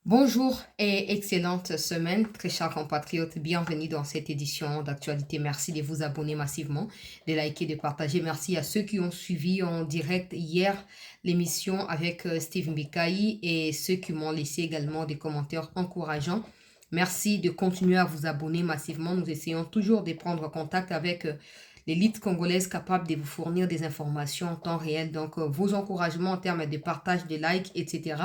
Bonjour et excellente semaine, très chers compatriotes. Bienvenue dans cette édition d'actualité. Merci de vous abonner massivement, de liker, de partager. Merci à ceux qui ont suivi en direct hier l'émission avec Steve Mbikaï et ceux qui m'ont laissé également des commentaires encourageants. Merci de continuer à vous abonner massivement. Nous essayons toujours de prendre contact avec l'élite congolaise capable de vous fournir des informations en temps réel. Donc, vos encouragements en termes de partage, de likes, etc.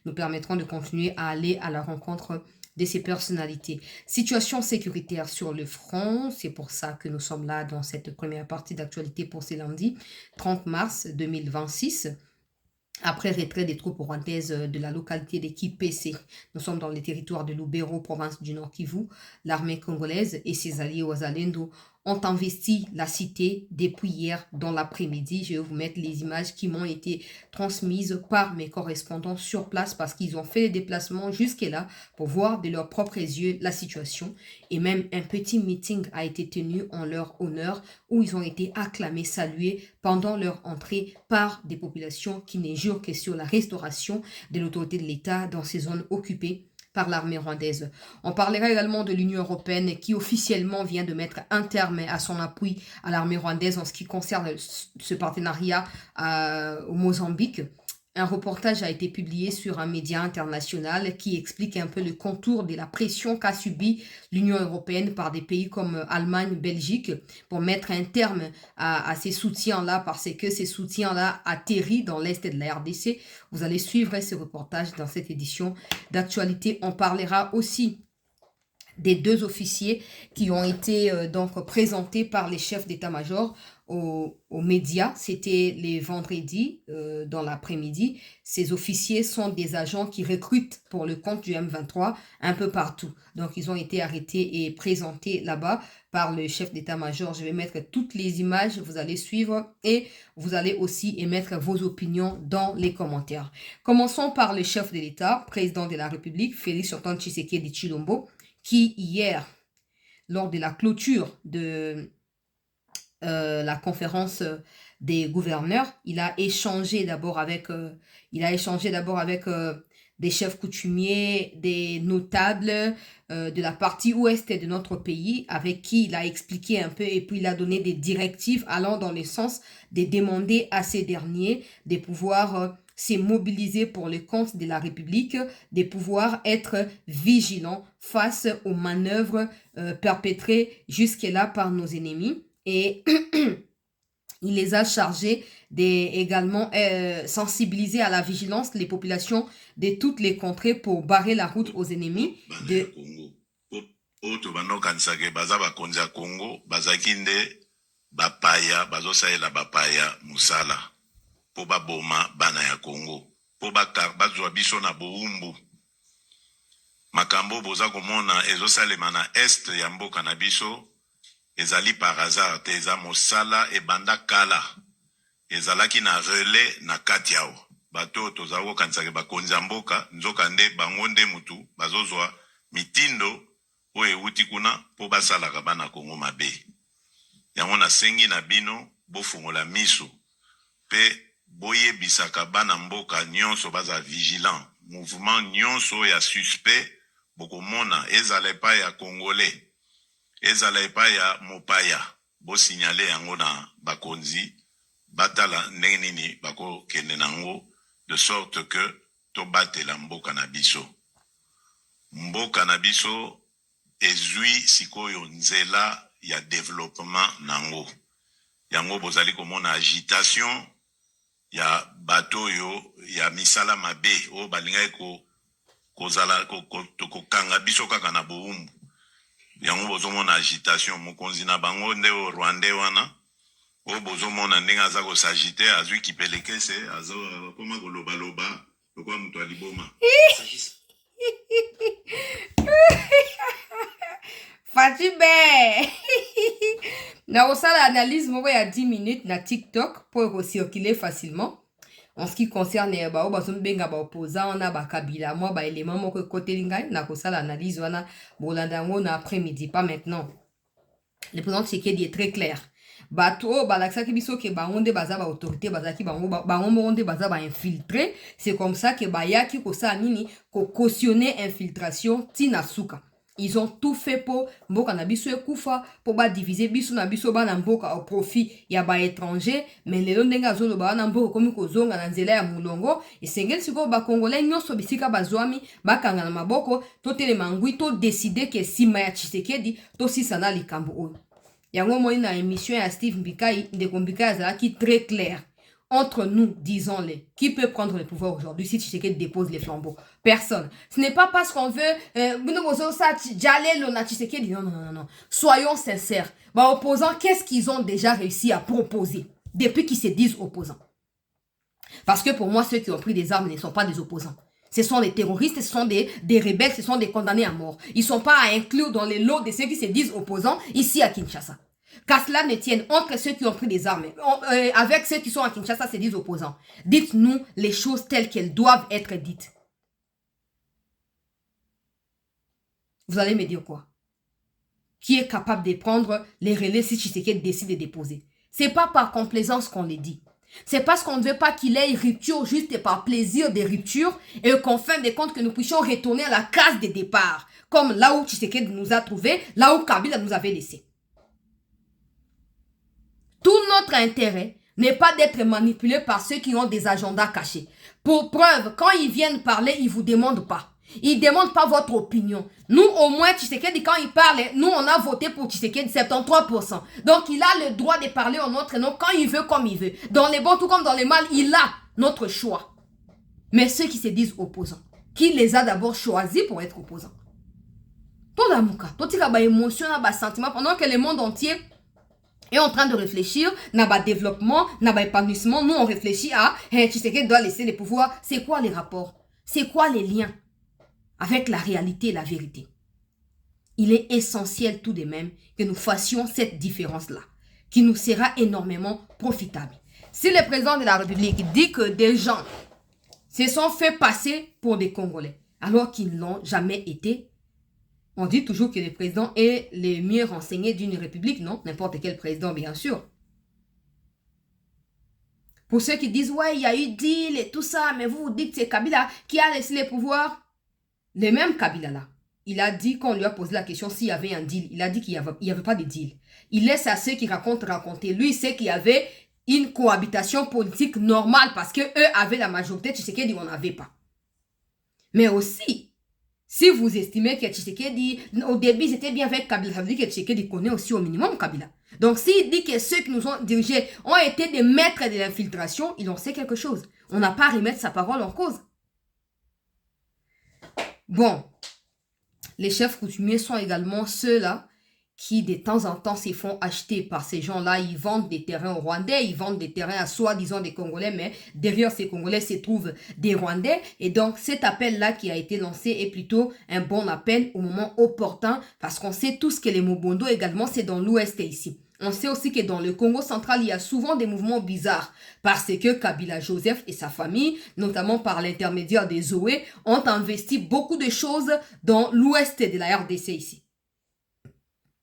nous permettront de continuer à aller à la rencontre de ces personnalités. Situation sécuritaire sur le front, c'est pour ça que nous sommes là dans cette première partie d'actualité pour ce lundi 30 mars 2026. Après retrait des troupes rwandaises de la localité de Kipese, nous sommes dans le territoire de Lubero, province du Nord Kivu. L'armée congolaise et ses alliés Wazalendo ont investi la cité depuis hier dans l'après-midi. Je vais vous mettre les images qui m'ont été transmises par mes correspondants sur place parce qu'ils ont fait les déplacements jusque-là pour voir de leurs propres yeux la situation. Et même un petit meeting a été tenu en leur honneur où ils ont été acclamés, salués pendant leur entrée par des populations qui ne jurent que sur la restauration de l'autorité de l'État dans ces zones occupées par l'armée rwandaise. On parlera également de l'Union européenne qui officiellement vient de mettre un terme à son appui à l'armée rwandaise en ce qui concerne ce partenariat au Mozambique. Un reportage a été publié sur un média international qui explique un peu le contour de la pression qu'a subi l'Union européenne par des pays comme Allemagne, Belgique pour mettre un terme à ces soutiens-là parce que ces soutiens-là atterrissent dans l'Est de la RDC. Vous allez suivre ce reportage dans cette édition d'actualité. On parlera aussi des deux officiers qui ont été donc présentés par les chefs d'état-major aux médias. C'était les vendredis dans l'après-midi. Ces officiers sont des agents qui recrutent pour le compte du M23 un peu partout. Donc, ils ont été arrêtés et présentés là-bas par le chef d'état-major. Je vais mettre toutes les images, vous allez suivre et vous allez aussi émettre vos opinions dans les commentaires. Commençons par le chef de l'État, président de la République, Félix-Antoine Tshisekedi Tshilombo, qui hier, lors de la clôture de la conférence des gouverneurs, il a échangé d'abord avec, des chefs coutumiers, des notables de la partie ouest de notre pays, avec qui il a expliqué un peu et puis il a donné des directives allant dans le sens de demander à ces derniers de pouvoir s'est mobilisé pour le compte de la République, de pouvoir être vigilant face aux manœuvres perpétrées jusque-là par nos ennemis. Et il les a chargés d'également sensibiliser à la vigilance les populations de toutes les contrées pour barrer la route aux ennemis de oyo banokanisaka baza bakonzi ya Congo bazalaki nde bapaya bazosalela bapaya musala po baboma bana ya Congo po bazwa biso na bowumbu. Makambo boza komona ezosalema na este ya mboka na biso ezali par hasard te, eza mosala ebanda kala ezalaki na relais na kati yao bato tozala kokanisaka bakonzi ya mboka nzoka nde bango nde mutu bazozwa mitindo oyo euti kuna po basalaka bana Congo mabe. Yango nasengi na bino bofungola miso pe boyebisaka bana mboka nyonso baza vigilant. Mouvement nyonso ya suspect bokomona ezala epai ya Congolais, ezala epai ya mopaya, bo signale yango na bakonzi batala ndenge nini bakokende nango de sorte que tobatela mboka na biso. Mboka na biso ezwi sikoyo nzela ya développement nango. Yango bozali komona agitation ya bato yo ya misala mabe o balingaki kozala kokanga biso kaka na bowumbu. Yango bozomona agitation mokonzi na bango nde o Rwanda wana o bozomona ndenge aza kosagite azwi kipelekese azo koma koloba lokwa mutu aliboma. Fatube na osala analyse moko ya 10 minutes na TikTok pour circuler facilement en ce qui concerne bao bazombenga ba opposant na ba kabila moi ba élément moko côté ngai na kosala analyse wana bolanda ngo na après-midi pas maintenant. Le président Tshisekedi est très clair. bato balakisaki biso ke bango nde baza ba autorité bazaki bango moko nde baza ba infiltré. C'est comme ça que bayaki kosala nini ko cautionner infiltration tina suka. Ils ont tout fait pour mboka na biso ekufa pour ba diviser biso na biso bana mboka au profit ya ba étranger. Mais lelo ndenge azolo bana mboka komi kozonga na nzela ya mulongo esengeli siko ba congolais nyonso bisika bazwami bakanga na maboko to telema ngwi to décider que sima ya Tshisekedi to sisana likambo oyo. Yango moi na émission ya Steve Mbikai ndeko Mbikai azalaki très clair. Entre nous, disons-le, qui peut prendre le pouvoir aujourd'hui si Tshisekedi dépose les flambeaux? Personne. Ce n'est pas parce qu'on veut non, non, non, non. Soyons sincères. Bah, opposants, qu'est-ce qu'ils ont déjà réussi à proposer depuis qu'ils se disent opposants? Parce que pour moi, ceux qui ont pris des armes ne sont pas des opposants. Ce sont des terroristes, ce sont des rebelles, ce sont des condamnés à mort. Ils ne sont pas à inclure dans les lots de ceux qui se disent opposants ici à Kinshasa. Qu'à cela ne tienne, entre ceux qui ont pris des armes, avec ceux qui sont à Kinshasa se disent opposants. Dites-nous les choses telles qu'elles doivent être dites. Vous allez me dire quoi? Qui est capable de prendre les relais si Tshisekedi décide de déposer? C'est pas par complaisance qu'on les dit. C'est parce qu'on ne veut pas qu'il ait une rupture juste par plaisir de rupture et qu'en fin de compte que nous puissions retourner à la case de départ, comme là où Tshisekedi nous a trouvés, là où Kabila nous avait laissés. Tout notre intérêt n'est pas d'être manipulé par ceux qui ont des agendas cachés. Pour preuve, quand ils viennent parler, ils ne vous demandent pas. Ils ne demandent pas votre opinion. Nous, au moins, Tshisekedi, quand il parle, nous, on a voté pour Tshisekedi 73%. Donc, il a le droit de parler en notre nom quand il veut, comme il veut. Dans les bons, tout comme dans les mal, il a notre choix. Mais ceux qui se disent opposants, qui les a d'abord choisis pour être opposants? Tout l'amour, tout émotion, sentiment, pendant que le monde entier est en train de réfléchir, n'a pas développement, n'a pas épanouissement. Nous, on réfléchit à Tshisekedi doit laisser les pouvoirs. C'est quoi les rapports? C'est quoi les liens avec la réalité et la vérité? Il est essentiel tout de même que nous fassions cette différence-là, qui nous sera énormément profitable. Si le président de la République dit que des gens se sont fait passer pour des Congolais, alors qu'ils n'ont jamais été, on dit toujours que le président est le mieux renseigné d'une république, non? N'importe quel président, bien sûr. Pour ceux qui disent, ouais, il y a eu deal et tout ça, mais vous dites que c'est Kabila qui a laissé les pouvoirs. Le même Kabila là, il a dit, quand on lui a posé la question s'il y avait un deal, il a dit qu'il n'y avait pas de deal. Il laisse à ceux qui racontent raconter. Lui, il sait qu'il y avait une cohabitation politique normale parce qu'eux avaient la majorité, Tshisekedi, on n'avait pas. Mais aussi, si vous estimez que Tshisekedi, au début, c'était bien avec Kabila, ça veut dire que Tshisekedi connaît aussi au minimum Kabila. Donc, s'il dit que ceux qui nous ont dirigés ont été des maîtres de l'infiltration, il en sait quelque chose. On n'a pas à remettre sa parole en cause. Bon, les chefs coutumiers sont également ceux-là qui, de temps en temps, se font acheter par ces gens-là. Ils vendent des terrains aux Rwandais, ils vendent des terrains à soi-disant des Congolais, mais derrière ces Congolais se trouvent des Rwandais. Et donc, cet appel-là qui a été lancé est plutôt un bon appel au moment opportun, parce qu'on sait tous que les Mobondo également, c'est dans l'Ouest ici. On sait aussi que dans le Congo central, il y a souvent des mouvements bizarres parce que Kabila Joseph et sa famille, notamment par l'intermédiaire des Zoé, ont investi beaucoup de choses dans l'ouest de la RDC ici.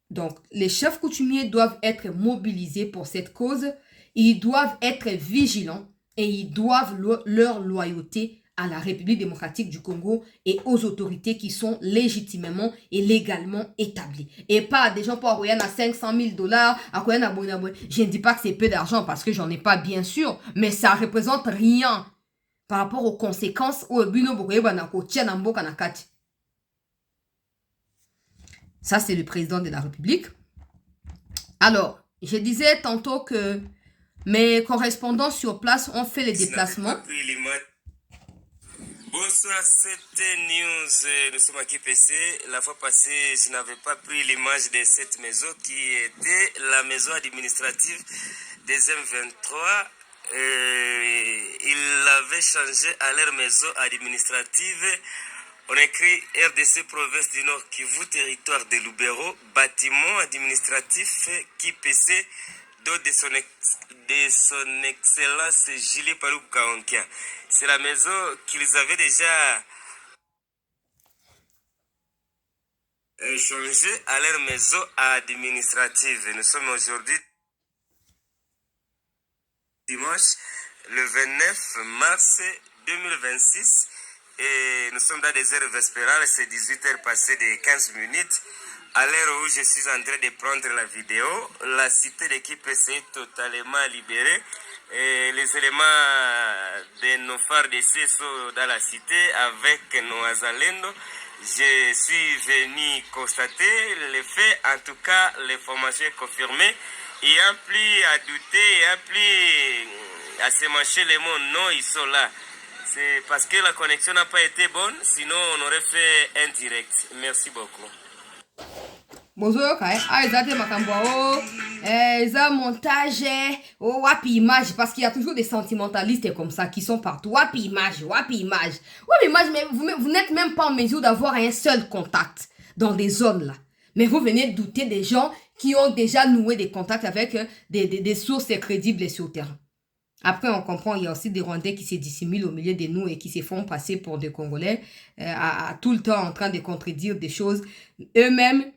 Donc, les chefs coutumiers doivent être mobilisés pour cette cause. Ils doivent être vigilants et ils doivent leur loyauté à la République démocratique du Congo et aux autorités qui sont légitimement et légalement établies. Et pas des gens pour envoyer à 500 000 $, à quoi je ne dis pas que c'est peu d'argent parce que j'en ai pas bien sûr, mais ça représente rien par rapport aux conséquences au bino bokoyeba tia mboka na kati. Ça, c'est le président de la République. Alors, je disais tantôt que mes correspondants sur place ont fait les déplacements. Bonsoir, c'était News. Nous sommes à KPC. La fois passée, je n'avais pas pris l'image de cette maison qui était la maison administrative des M23. Ils l'avaient changé à leur maison administrative. On écrit RDC Province du Nord Kivu, territoire de Lubero, bâtiment administratif KPC, de son excellence Julie Palou Kaonkia. C'est la maison qu'ils avaient déjà changée à leur maison administrative. Nous sommes aujourd'hui dimanche, le 29 mars 2026. Et nous sommes dans des heures vespérales, c'est 18h passées de 15 minutes. À l'heure où je suis en train de prendre la vidéo, la cité d'équipe est totalement libérée. Et les éléments de nos FARDC sont dans la cité avec nos Azalendo. Je suis venu constater les faits, en tout cas l'information est confirmée. Il n'y a plus à douter, il n'y a plus à se mâcher les mots, non, ils sont là. C'est parce que la connexion n'a pas été bonne, sinon on aurait fait un direct. Merci beaucoup. Bozoyoka eza te makambo eza montage wapi image, parce qu'il y a toujours des sentimentalistes comme ça qui sont partout. Wapi image mais vous n'êtes même pas en mesure d'avoir un seul contact dans des zones là, mais vous venez de douter des gens qui ont déjà noué des contacts avec des sources crédibles sur le terrain. Après, on comprend, il y a aussi des Rwandais qui se dissimulent au milieu de nous et qui se font passer pour des Congolais, tout le temps en train de contredire des choses. Eux-mêmes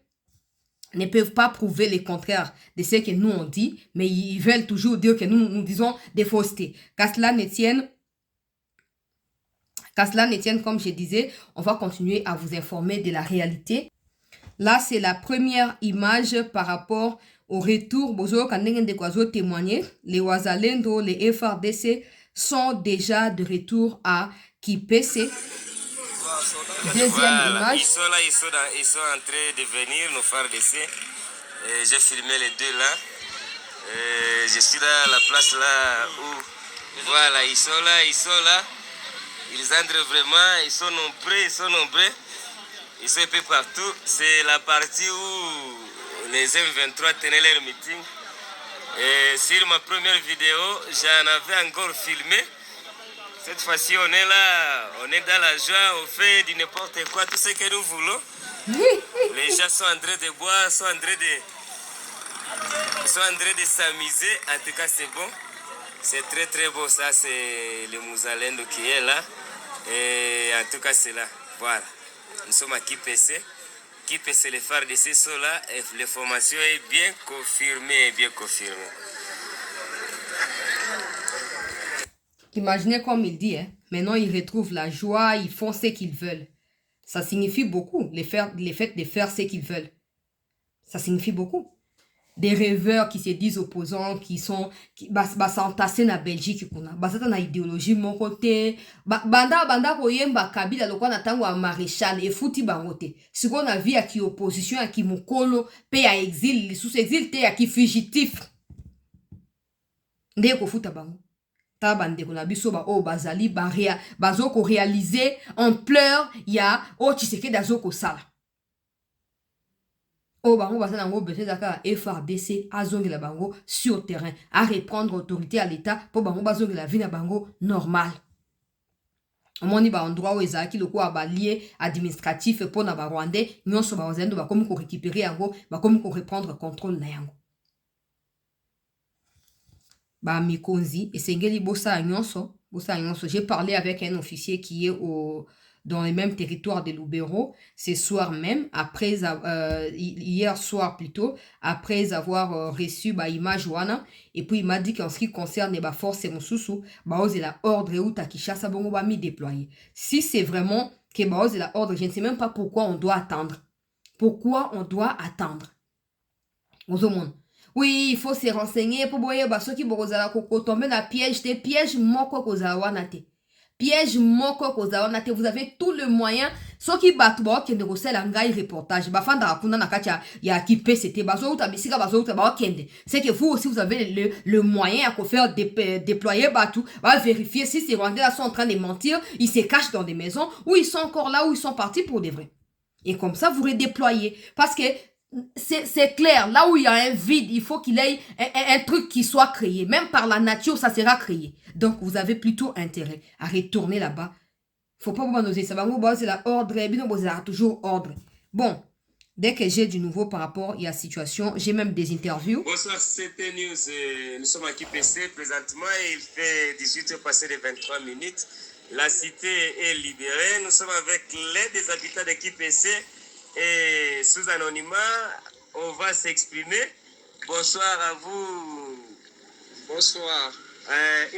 ne peuvent pas prouver le contraire de ce que nous on dit, mais ils veulent toujours dire que nous disons des faussetés. Qu'à cela ne tienne, comme je disais, on va continuer à vous informer de la réalité. Là, c'est la première image par rapport au retour. Bozo Kandenge de Kwazo témoigner. Les Wazalendo, les FRDC sont déjà de retour à Kipese. Deuxième image. Ils sont en train de venir, nos FARDC. J'ai filmé les deux là. Je suis dans la place là où. Voilà, ils sont là. Ils entrent vraiment, ils sont nombreux. Ils sont un peu partout. C'est la partie où les M23 tenaient leur meeting. Et sur ma première vidéo, j'en avais encore filmé. Cette fois-ci, on est là, on est dans la joie, on fait du n'importe quoi, tout ce que nous voulons. Les gens sont en train de boire, sont en train de s'amuser. En tout cas, c'est bon. C'est très très beau, ça, c'est le Mouzalendo qui est là. Et en tout cas, c'est là. Voilà. Nous sommes à Kipese. Kipese, les FARDC sont là. Et l'information est bien confirmée, Imaginez comme il dit, maintenant ils retrouvent la joie, ils font ce qu'ils veulent. Ça signifie beaucoup, les faits de faire ce qu'ils veulent. Ça signifie beaucoup. Des rêveurs qui se disent opposants, qui s'entasser na Belgique, basata na idéologie mon côté, banda koyemba Kabila lokwa na tango wa maréchal et fouti bangote. Ce qu'on a vu à qui opposition, à qui mokolo, pe à exil, sous exil te à qui fugitif. Ndé ko futa bango. Ta bande ko na biso ba o bazali bazoko réaliser en pleurs ya o Tshisekedi azoko sala. Oh, bango basana ngo besoin d'aka FRDC azongela bango sur terrain à reprendre autorité à l'état pour bango bazongela vie na bango normal. Omoni ba endroit où ezaki loko ba lié administratif pour na ba Rwandais nyonso ba ozendo ba komi ko récupérer yango ba komi ko reprendre contrôle na yango. Ba mikonzi esengeli bosa nyonso. J'ai parlé avec un officier qui est dans les mêmes territoires de Lubero, ce soir même, hier soir plutôt, après avoir reçu ba image wana, et puis il m'a dit qu'en ce qui concerne les forces Mosusu, baoze la ordre ou Takishasa bongo ba mi déployer. Si c'est vraiment que baoze la ordre, je ne sais même pas pourquoi on doit attendre. Aux hommes. Oui, il faut se renseigner pour boyer ceux qui borozala koko tomber na piège moko kozala wana te. Piège moko kozala wana te, vous avez tout le moyen. Ceux qui battent bo kende ko sala ngai reportage. Ba fanda kuna na kati ya kipe c'était bazo uta bisika bazo uta ba kende. C'est que vous aussi vous avez le moyen à faire déployer batou, va vérifier si ces Rwandais là sont en train de mentir, ils se cachent dans des maisons ou ils sont encore là où ils sont partis pour de vrai. Et comme ça vous redéployez parce que c'est clair, là où il y a un vide, il faut qu'il y ait un truc qui soit créé. Même par la nature, ça sera créé. Donc, vous avez plutôt intérêt à retourner là-bas. Faut pas vous oser. Ça va vous c'est la ordre. Vous avez toujours ordre. Bon, dès que j'ai du nouveau par rapport à la situation, j'ai même des interviews. Bonsoir, c'était News. Nous sommes à Kipese présentement. Il fait 18h passé les 23 minutes. La cité est libérée. Nous sommes avec l'aide des habitants de Kipese. Et sous anonymat, on va s'exprimer. Bonsoir à vous. Bonsoir.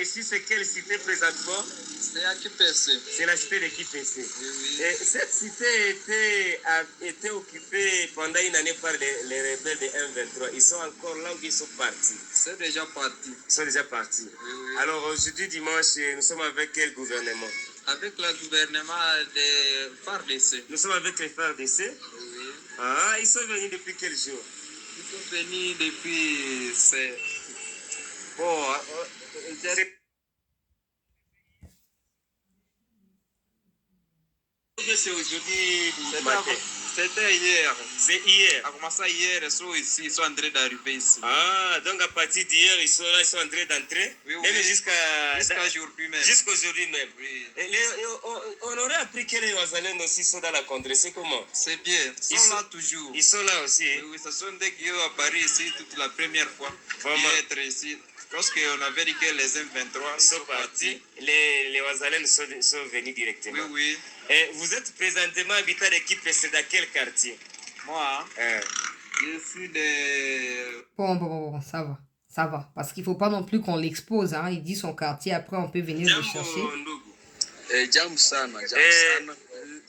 Ici, c'est quelle cité présentement? C'est à KPC. C'est la cité de KPC. Oui, oui. Et cette cité a été occupée pendant une année par les rebelles de M23. Ils sont encore là ou ils sont partis? C'est déjà parti. Ils sont déjà partis. Oui, oui. Alors aujourd'hui, dimanche, nous sommes avec quel gouvernement? Avec le gouvernement de FARDC. Nous sommes avec les FARDC. Oui. Ah, ils sont venus depuis quel jour? Ils sont venus depuis... Bon, c'est aujourd'hui matin. C'était hier. C'est hier. A commencé hier, ils sont ici, ils sont en train d'arriver ici. Ah, donc à partir d'hier, ils sont là, ils sont en train d'entrer. Oui, oui. Même jusqu'à aujourd'hui même. jusqu'aujourd'hui même. Oui. On aurait appris que les Wazalènes aussi sont dans la contrée. C'est comment? C'est bien. Ils sont là toujours. Ils sont là aussi. Oui, oui, ce sont des qui ont apparu ici toute la première fois. Vraiment. Être ici. Lorsqu'on avait dit que les M23 sont partis, les Wazalènes sont venus directement. Oui, oui. Et vous êtes présentement habitant de KPC, dans quel quartier? Moi, je suis de... Bon, ça va. Ça va. Parce qu'il ne faut pas non plus qu'on l'expose. Hein. Il dit son quartier, après on peut venir le chercher. Jambo sana.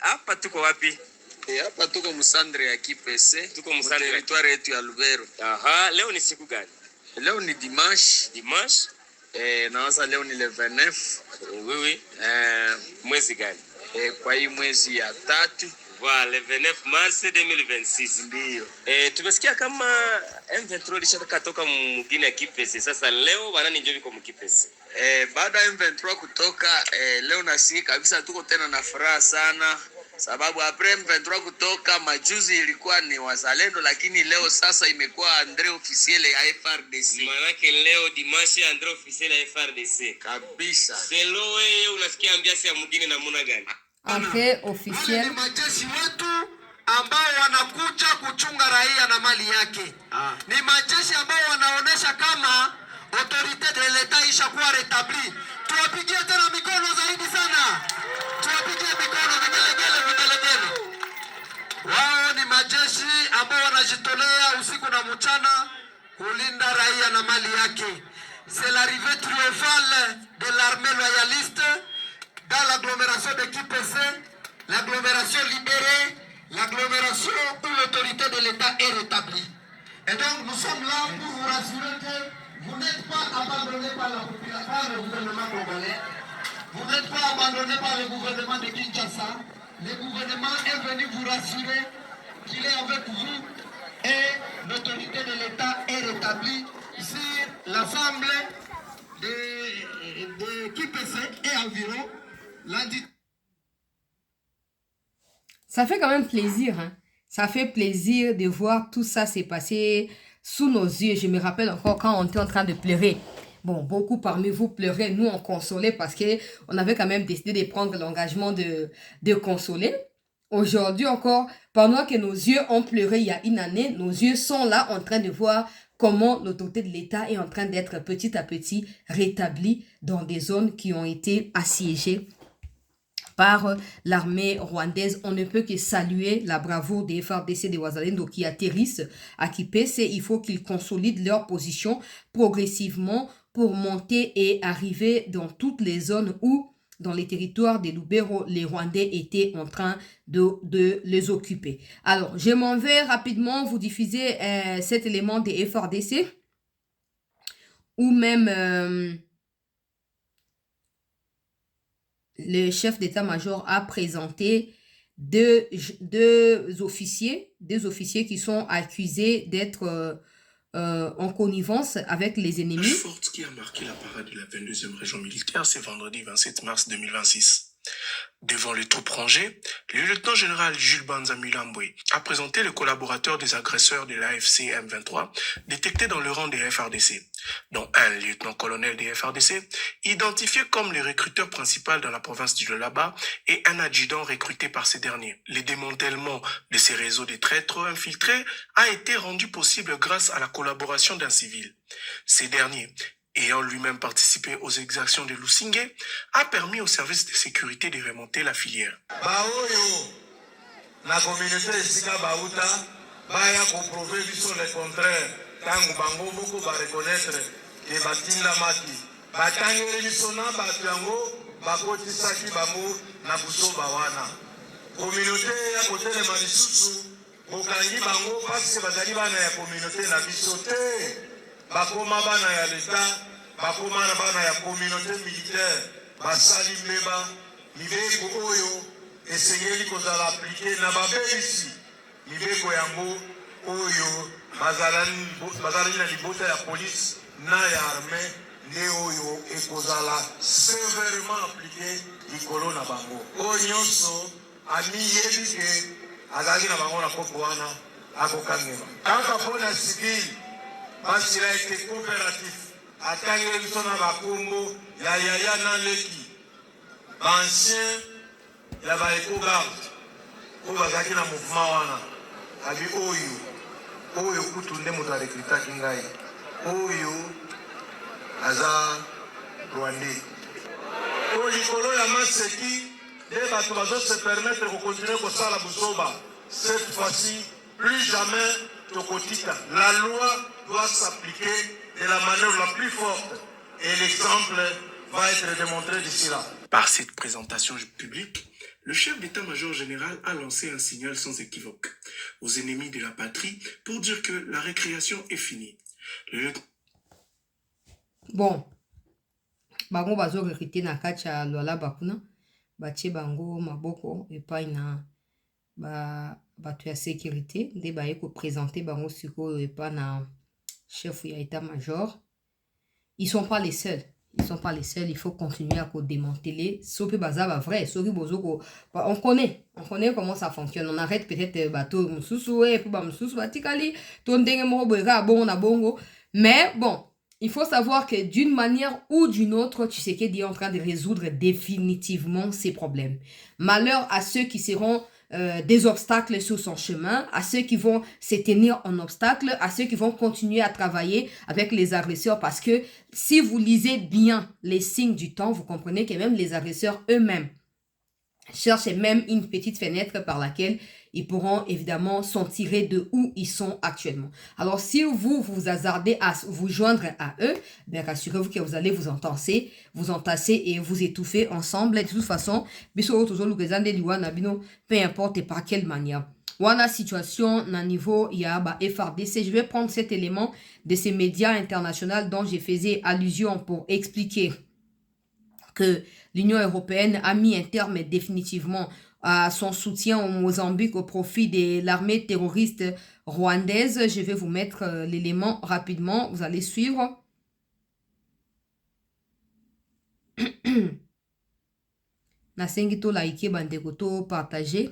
Hapa tuko wapi? Hapa tuko Musandre ya KPC. Tuko Musandre. Territoire yetu ya Lubero. Aha, leo ni siku gani? Leo ni dimanche. Dimanche? Naanza leo ni le 29. Oui, oui. Mwezi gani? Kwa hii mwezi ya 3. Voilà, le 29 mars 2026. Ndio. Tumesikia kama M23 lishatoka toka mgini ya KPC. Sasa leo wanani ndio biko mKPC. Baada ya M23 kutoka leo nasikia kabisa tuko tena na furaha sana. Sababu apre M23 kutoka majuzi ilikuwa ni wazalendo, lakini leo sasa imekuwa Andre officiel ya FRDC. Maanake leo dimanche Andre officiel ya FRDC. Kabisa. Selo wewe unasikia ambiasi ya mgini namna gani? Andre officiel. Wale ni majeshi wetu ambao wanakuja kuchunga raia na mali yake. Ni majeshi ambao wanaonesha kama autorite de l'etat ishakuwa retabli. Tuwapigie tena mikono zaidi sana. Tuwapigie mikono vigelegele. Wao ni majeshi ambao wanajitolea usiku na mchana kulinda raia na mali yake. C'est l'arrivée triomphale de l'armée loyaliste dans l'agglomération de KPC, l'agglomération libérée, l'agglomération où l'autorité de l'État est rétablie. Et donc nous sommes là pour vous rassurer que vous n'êtes pas abandonnés par la population, par le gouvernement congolais. Vous n'êtes pas abandonnés par le gouvernement de Kinshasa. Le gouvernement est venu vous rassurer qu'il est avec vous et l'autorité de l'État est rétablie sur l'ensemble de KPC et environ. Ça fait quand même plaisir. Hein? Ça fait plaisir de voir tout ça s'est passé sous nos yeux. Je me rappelle encore quand on était en train de pleurer. Bon, beaucoup parmi vous pleuraient. Nous, on consolait parce qu'on avait quand même décidé de prendre l'engagement de consoler. Aujourd'hui encore, pendant que nos yeux ont pleuré il y a une année, nos yeux sont là en train de voir comment l'autorité de l'État est en train d'être petit à petit rétablie dans des zones qui ont été assiégées par l'armée rwandaise. On ne peut que saluer la bravoure des FARDC des Wazalendo qui atterrissent à KPC. Il faut qu'ils consolident leur position progressivement pour monter et arriver dans toutes les zones où, dans les territoires des Lubero, les Rwandais étaient en train de les occuper. Alors, je m'en vais rapidement vous diffuser cet élément des FARDC ou même... le chef d'état-major a présenté deux officiers qui sont accusés d'être en connivence avec les ennemis. Forte qui a marqué la parade de la 22e région militaire, c'est vendredi 27 mars 2026. Devant les troupes rangées, le lieutenant-général Jules Banza Mulambwe a présenté le collaborateur des agresseurs de l'AFC M23 détectés dans le rang des FRDC, dont un lieutenant-colonel des FRDC identifié comme le recruteur principal dans la province du Lualaba et un adjudant recruté par ces derniers. Le démantèlement de ces réseaux de traîtres infiltrés a été rendu possible grâce à la collaboration d'un civil. Ces derniers, ayant lui-même participé aux exactions de Lusingé, a permis aux services de sécurité de remonter la filière. La communauté esika bauta baya comprouver biso le contraire tangu bango moko ba reconnaître que batinda mati batangeli biso na bato yango bakotisaki bango na busoba wana. Communauté ya kotelema lisusu bokangi bango parce bazali bana ya communauté na biso te, bakoma bana ya l'État, bakoma na bana ya communauté militaire, basali mbeba mibeko oyo esengeli kozala aplike na babelisi mibeko yango oyo bazalani na libota ya police na ya armée nde oyo ekozala sévèrement appliqué likolo na bango. Oyo nyonso ami yebi ke azalaki na bango na kopo wana akokangela. Kaka mpona sikili basila ete coopératif atangeli biso na bakombo ya yaya na leki baancien ya baecogarde oyo bazalaki na mouvement wana abi oyo kutu nde moto arekritaki ngai oyo aza rwandais oyo likolo ya maseki nde bato bazose permettre kokontinue kosala busoba. Cette fois-ci plus jamais tokotika. La loi doit s'appliquer de la manière la plus forte et l'exemple va être démontré d'ici là. Par cette présentation publique, le chef d'état-major général a lancé un signal sans équivoque aux ennemis de la patrie pour dire que la récréation est finie. Bon, bango bazo recruter na kati ya lwala bakuna batie bango maboko epai na bato ya sécurité nde baye koprésente bango sikoyo epai na chef ya état-major. Ils sont pas les seuls. Ils sont pas les seuls. Il faut continuer à démanteler. Sopi bazaba vrai. Sopi bozoko. On connaît comment ça fonctionne. On arrête peut-être bateau mususu et pour mususu batikali. Tondenge mo boga bon na bongo. Mais bon, il faut savoir que d'une manière ou d'une autre, Tshisekedi est en train de résoudre définitivement ses problèmes. Malheur à ceux qui seront des obstacles sur son chemin, à ceux qui vont se tenir en obstacle, à ceux qui vont continuer à travailler avec les agresseurs, parce que si vous lisez bien les signes du temps, vous comprenez que même les agresseurs eux-mêmes cherchent même une petite fenêtre par laquelle ils pourront évidemment s'en tirer de où ils sont actuellement. Alors si vous vous hasardez à vous joindre à eux, bien rassurez-vous que vous allez vous entasser et vous étouffer ensemble. De toute façon, peu importe par quelle manière. Voilà situation na niveau ya ba FRDC. Je vais prendre cet élément de ces médias internationaux dont j'ai fait allusion pour expliquer que l'Union européenne a mis un terme définitivement à son soutien au Mozambique au profit de l'armée terroriste rwandaise. Je vais vous mettre l'élément rapidement. Vous allez suivre. Nasengi to like bandeko to partager.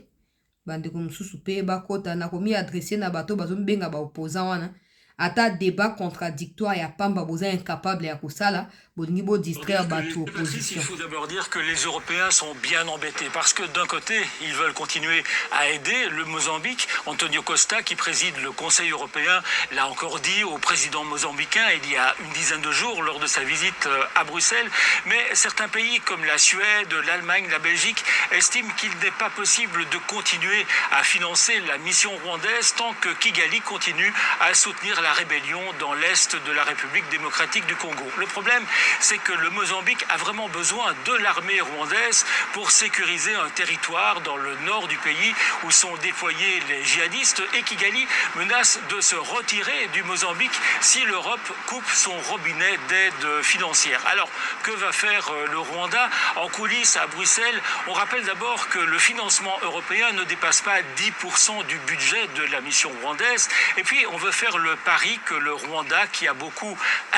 Bandeko mususu pe bakota na komi adresser na bato bazombenga ba opposant wana. Ata débat contradictoire ya pamba boza incapable ya kusala bolingi bo distraire bato opposition. Il faut d'abord dire que les Européens sont bien embêtés parce que d'un côté, ils veulent continuer à aider le Mozambique. Antonio Costa, qui préside le Conseil européen, l'a encore dit au président mozambicain il y a une dizaine de jours lors de sa visite à Bruxelles. Mais certains pays comme la Suède, l'Allemagne, la Belgique estiment qu'il n'est pas possible de continuer à financer la mission rwandaise tant que Kigali continue à soutenir la rébellion dans l'est de la République démocratique du Congo. Le problème, c'est que le Mozambique a vraiment besoin de l'armée rwandaise pour sécuriser un territoire dans le nord du pays où sont déployés les djihadistes et Kigali menace de se retirer du Mozambique si l'Europe coupe son robinet d'aide financière. Alors, que va faire le Rwanda en coulisses à Bruxelles? On rappelle d'abord que le financement européen ne dépasse pas 10% du budget de la mission rwandaise. Et puis, on veut faire le pari que le Rwanda, qui a beaucoup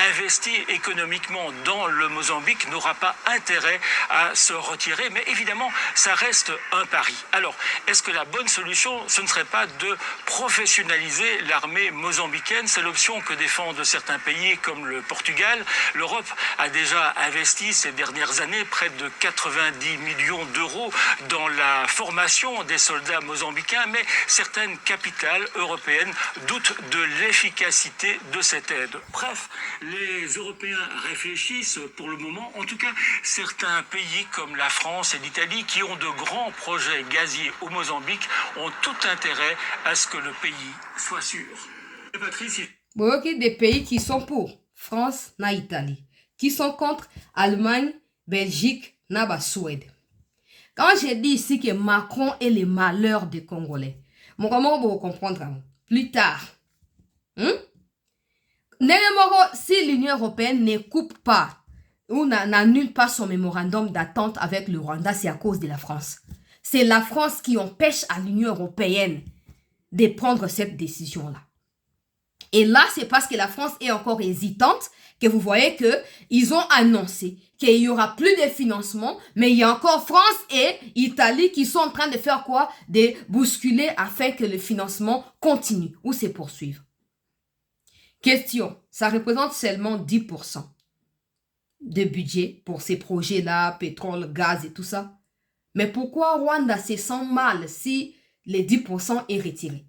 investi économiquement dans le Mozambique, n'aura pas intérêt à se retirer. Mais évidemment, ça reste un pari. Alors, est-ce que la bonne solution, ce ne serait pas de professionnaliser l'armée mozambicaine? C'est l'option que défendent certains pays comme le Portugal. L'Europe a déjà investi ces dernières années près de 90 millions d'euros dans la formation des soldats mozambicains, mais certaines capitales européennes doutent de l'efficacité de cette aide. Bref, les Européens réfléchissent pour le moment. En tout cas, certains pays comme la France et l'Italie qui ont de grands projets gaziers au Mozambique ont tout intérêt à ce que le pays soit sûr. Patrice, Bon, ok, des pays qui sont pour France na Italie. qui sont contre Allemagne, Belgique, Naba, Suède. Quand j'ai dit ici que Macron est le malheur des Congolais, comment vous comprendre plus tard? Si l'Union européenne ne coupe pas ou n'annule pas son mémorandum d'attente avec le Rwanda, c'est à cause de la France. C'est la France qui empêche à l'Union européenne de prendre cette décision-là. Et là, c'est parce que la France est encore hésitante que vous voyez qu'ils ont annoncé qu'il n'y aura plus de financement, mais il y a encore France et Italie qui sont en train de faire quoi? De bousculer afin que le financement continue ou se poursuive. Question, ça représente seulement 10% de budget pour ces projets-là, pétrole, gaz et tout ça. Mais pourquoi Rwanda se sent mal si les 10% est retiré?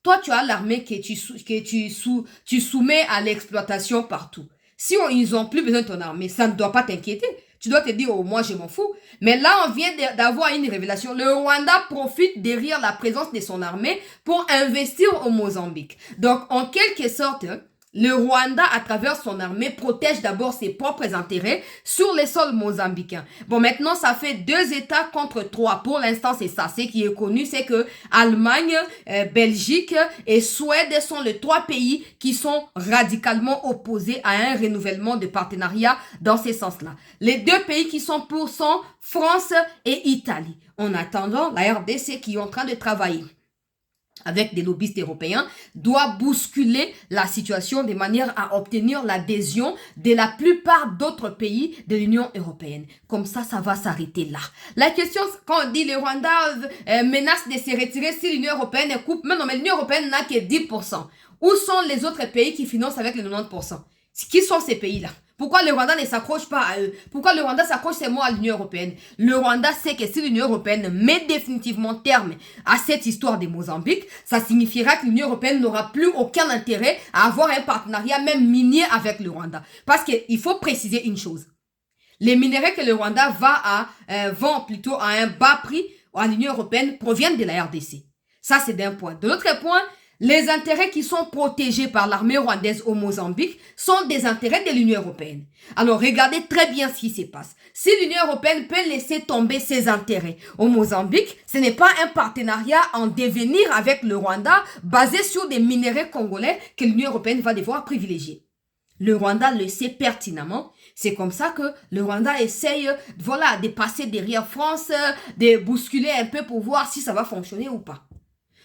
Toi, tu as l'armée que tu soumets à l'exploitation partout. Si ils n'ont plus besoin de ton armée, ça ne doit pas t'inquiéter. Tu dois te dire, oh, moi, je m'en fous. Mais là, on vient d'avoir une révélation. Le Rwanda profite derrière la présence de son armée pour investir au Mozambique. Donc, en quelque sorte, le Rwanda, à travers son armée, protège d'abord ses propres intérêts sur les sols mozambicains. Bon, maintenant, ça fait 2 États contre 3. Pour l'instant, c'est ça. Ce qui est connu, c'est que Allemagne, Belgique et Suède sont les 3 pays qui sont radicalement opposés à un renouvellement de partenariat dans ce sens-là. Les 2 pays qui sont pour sont France et Italie. En attendant, la RDC qui est en train de travailler avec des lobbyistes européens, doit bousculer la situation de manière à obtenir l'adhésion de la plupart d'autres pays de l'Union européenne. Comme ça va s'arrêter là. La question, quand on dit le Rwanda menace de se retirer si l'Union européenne coupe, mais non, mais l'Union européenne n'a que 10%. Où sont les autres pays qui financent avec les 90%? Qui sont ces pays-là? Pourquoi le Rwanda ne s'accroche pas à eux? Pourquoi le Rwanda s'accroche seulement à l'Union européenne? Le Rwanda sait que si l'Union européenne met définitivement terme à cette histoire de Mozambique, ça signifiera que l'Union européenne n'aura plus aucun intérêt à avoir un partenariat même minier avec le Rwanda. Parce qu'il faut préciser une chose. Les minerais que le Rwanda vend plutôt à un bas prix à l'Union européenne proviennent de la RDC. Ça, c'est d'un point. De l'autre point, les intérêts qui sont protégés par l'armée rwandaise au Mozambique sont des intérêts de l'Union européenne. Alors, regardez très bien ce qui se passe. Si l'Union européenne peut laisser tomber ses intérêts au Mozambique, ce n'est pas un partenariat en devenir avec le Rwanda basé sur des minéraux congolais que l'Union européenne va devoir privilégier. Le Rwanda le sait pertinemment. C'est comme ça que le Rwanda essaye, de passer derrière France, de bousculer un peu pour voir si ça va fonctionner ou pas.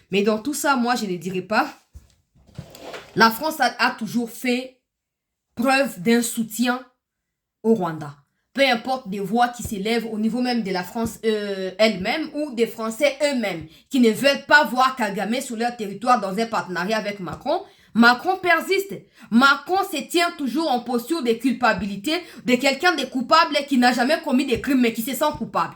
Mais dans tout ça, moi, je ne dirais pas. La France a toujours fait preuve d'un soutien au Rwanda. Peu importe des voix qui s'élèvent au niveau même de la France elle-même ou des Français eux-mêmes qui ne veulent pas voir Kagame sur leur territoire dans un partenariat avec Macron. Macron persiste. Macron se tient toujours en posture de culpabilité de quelqu'un de coupable qui n'a jamais commis de crimes mais qui se sent coupable.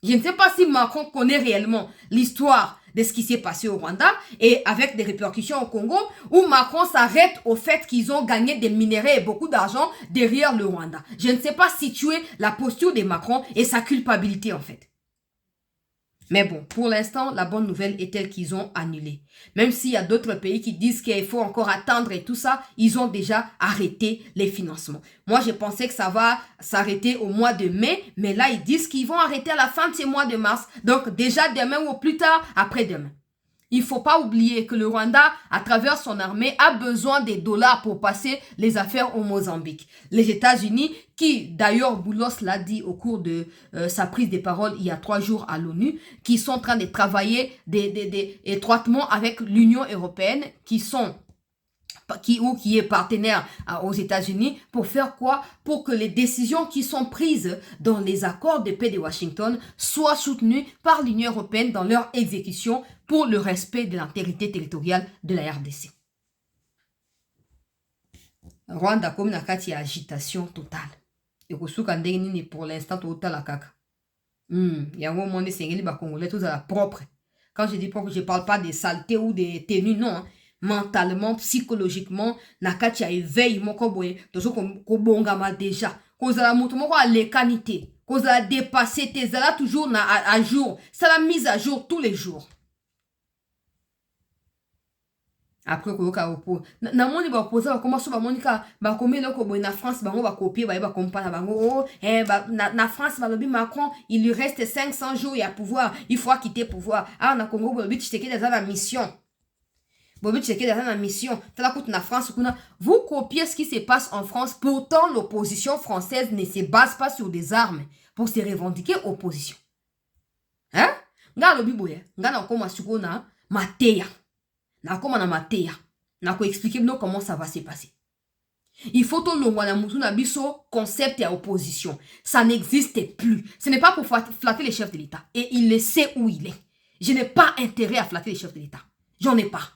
Je ne sais pas si Macron connaît réellement l'histoire de ce qui s'est passé au Rwanda et avec des répercussions au Congo, où Macron s'arrête au fait qu'ils ont gagné des minéraux et beaucoup d'argent derrière le Rwanda. Je ne sais pas situer la posture de Macron et sa culpabilité en fait. Mais bon, pour l'instant, la bonne nouvelle est telle qu'ils ont annulé. Même s'il y a d'autres pays qui disent qu'il faut encore attendre et tout ça, ils ont déjà arrêté les financements. Moi, je pensais que ça va s'arrêter au mois de mai, mais là, ils disent qu'ils vont arrêter à la fin de ce mois de mars. Donc, déjà demain ou plus tard, après-demain. Il ne faut pas oublier que le Rwanda, à travers son armée, a besoin des dollars pour passer les affaires au Mozambique. Les États-Unis, qui d'ailleurs Boulos l'a dit au cours de sa prise de parole il y a 3 jours à l'ONU, qui sont en train de travailler étroitement avec l'Union européenne, qui est partenaire aux États-Unis pour faire quoi? Pour que les décisions qui sont prises dans les accords de paix de Washington soient soutenues par l'Union européenne dans leur exécution pour le respect de l'intégrité territoriale de la RDC. Rwanda comme nakati ya agitation totale. Et kusuka ndenge nini pour l'instant totale kaka. Yango monde sengeli ba congolais tous à la propre. Quand je dis propre, je parle pas des saletés ou des tenues non. Hein. Mentalement, psychologiquement, nakati ya éveil moko boye, tozo ko bongama déjà. Kozala mutu moko a lekanité, kozala dépasser tes ala toujours à jour, ça la mise à jour tous les jours. après koyoka opo na moni ba opposa ba commence ba monika ba komi loko boy na France bango ba copier ba comprendre bango na France ba lobi Macron il lui reste 500 jours à pouvoir il faut quitter pouvoir na Congo bobi Tshisekedi dans la mission bobi Tshisekedi dans la mission tala koute na France kuna vous copiez ce qui se passe en France pourtant l'opposition française ne se base pas sur des armes pour se revendiquer opposition nga lobi boye nga na koma suko na mateya na koma na mateya na ko expliquer nous comment ça va se passer. Il faut que l'on voit mutu na biso concept et opposition. Ça n'existe plus. Ce n'est pas pour flatter les chefs de l'État. Et il le sait où il est. Je n'ai pas intérêt à flatter les chefs de l'État. J'en ai pas.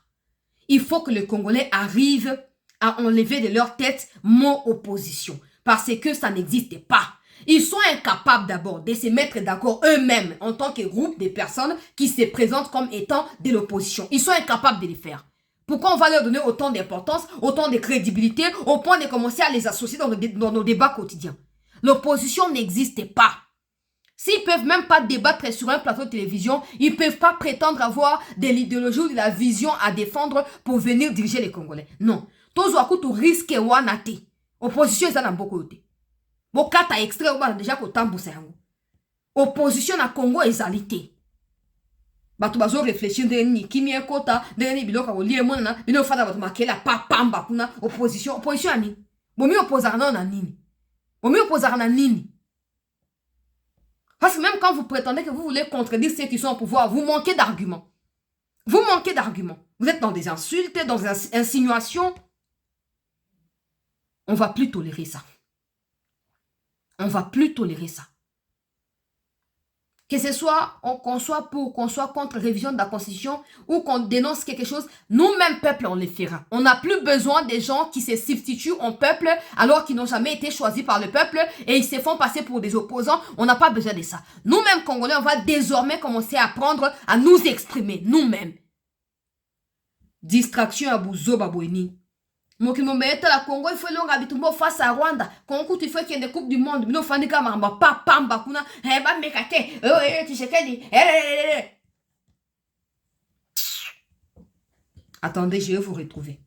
Il faut que les Congolais arrivent à enlever de leur tête mon opposition. Parce que ça n'existe pas. Ils sont incapables d'abord de se mettre d'accord eux-mêmes en tant que groupe de personnes qui se présentent comme étant de l'opposition. Ils sont incapables de le faire. Pourquoi on va leur donner autant d'importance, autant de crédibilité, au point de commencer à les associer dans nos débats quotidiens? L'opposition n'existe pas. S'ils ne peuvent même pas débattre sur un plateau de télévision, ils ne peuvent pas prétendre avoir de l'idéologie ou de la vision à défendre pour venir diriger les Congolais. Non. Tous au risque wanate. Opposition est dans beaucoup de Bokata extrait déjà qu'au temps opposition à Congo est alité. Bato bazo réfléchir ndeni kimie kota ndeni biloka olie mwana bino fada bato makela pa pamba kuna opposition ani bomi opposera na nini bomi opposera na nini parce que même quand vous prétendez que vous voulez contredire ceux qui sont au pouvoir vous manquez d'arguments vous êtes dans des insultes dans des insinuations. On va plus tolérer ça. Que ce soit qu'on soit pour, qu'on soit contre révision de la Constitution ou qu'on dénonce quelque chose, nous-mêmes, peuple, on le fera. On n'a plus besoin des gens qui se substituent au peuple alors qu'ils n'ont jamais été choisis par le peuple et ils se font passer pour des opposants. On n'a pas besoin de ça. Nous-mêmes, Congolais, on va désormais commencer à apprendre à nous exprimer, nous-mêmes. Distraction à Bouzo Babouini. Mokimo meta la Congo il faut longa bitumbo face à Rwanda. Congo il faut qu'il y ait des coupes du monde. Bino fandika mamba pa pamba kuna ba mekate. Tshisekedi. Attendez, je vais vous retrouver.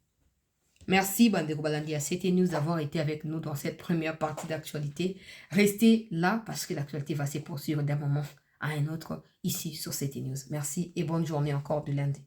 Merci Bandeko Balandia. C'était nous d'avoir été avec nous dans cette première partie d'actualité. Restez là parce que l'actualité va se poursuivre d'un moment à un autre ici sur CT News. Merci et bonne journée encore du lundi.